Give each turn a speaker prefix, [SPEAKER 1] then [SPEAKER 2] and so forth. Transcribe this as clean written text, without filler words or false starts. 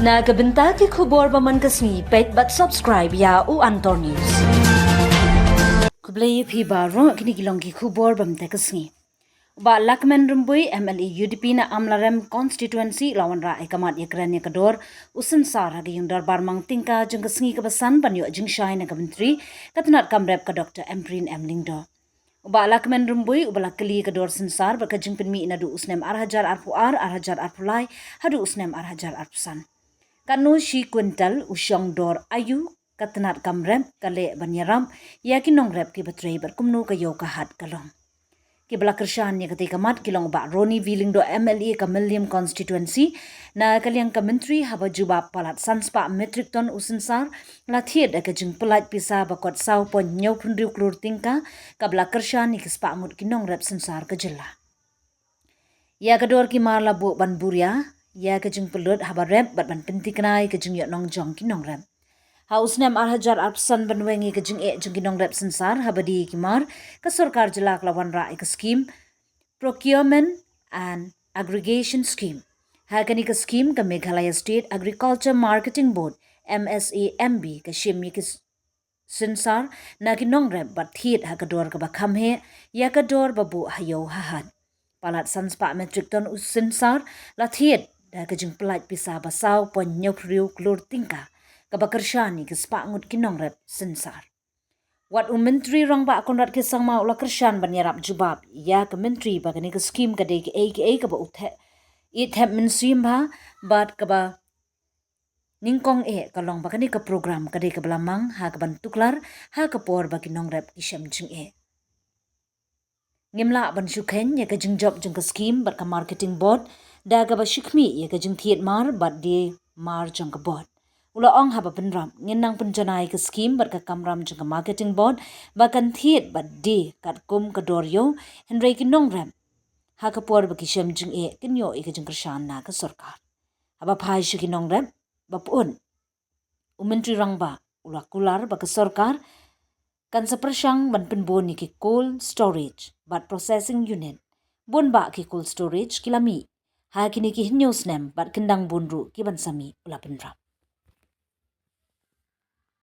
[SPEAKER 1] Na kabenta ki khubor ba man kasni pet but subscribe ya u Antor News. Kublay phi ba ro kini kilong ki khubor bam te kasni. Ba Lahkmen Rymbui MLA UDP na Amlarem constituency Wanrah ekamat ya kren ya kador synsar hagi yung darbar mang tingka jeng kasni kabasan banyo jeng shai na kabentri katnat kamrep ka Dr. Emprin Emlingdo. Uba Lahkmen Rymbui ubala keli kador synsar berkajeng penmi ina du usnem arhajar arpuar arhajar arpulai hadu usnem arhajar arpusan. Kanu shi kwintal usyong dor ayu katnat kamrep kale banyaram yakin nongrep ki betrei berkumnu kayo kahat kalong. Kibla kershan ya ketika mat kilong ba Roni Vilingdo MLA Kamelium constituency na kaliang kamentri haba jubab palat sanspa metric ton synsar lathiet akajing pelat pisa bakot saw pon nyau pundriu klur tingka kabla kershan ni kispa mut kinong rep synsar ke jela. Ya kador ki marla bu banburia ya kajing pelut haba rep bat ban pentiknai kajing yok nong jong kinong rep. Hausnem arhajar arpsan banwengi kajing jeng kinong rep synsar haba di kimar ke sorkar jelak Wanrah ke scheme procurement and aggregation scheme. Hakani ke scheme ke Meghalaya State Agriculture Marketing Board MSAMB ke shimmi ke synsar na kinong rep bat thiet hakador ke bakam he ya kador babu hayo hahat. Palat sanspa metric ton synsar lathiet da kajing pelat pisa basaw pon nyokriu klur tingka kabakershani ke spangut kinong rep synsar. Wat menteri rong ba konrat ke sang mau la kershan banyarap jubab ya ke menteri bagani ke scheme ke de ke ba uthe it have mensim ba bat ke ba ningkong kalong bagani ke program ke de ke belamang ha ke bantuklar ha ke por bagi nong rep kisam jing ngimla ban shukhen ya ke jing job jing ke scheme bat ke marketing board da ke ba shikmi ya ke jing thiet mar bat de mar jong ke board. Ula ong haba penram nginang penjanai ke scheme bat ke kamram jeng ke marketing board bakan thiet bat de kat kum ke doryo henry kinong rem ha ke por bagi syam jeng kinyo ke jeng kershan na ke sorkar haba phai shi kinong rem bapun menteri rang ba ula kular ba ke sorkar kan sepersyang ban penbon ni ke cold storage bat processing unit bon ba ke cold storage kilami ha kini ki hinyos nem bat kendang bunru ki ban sami ula penram.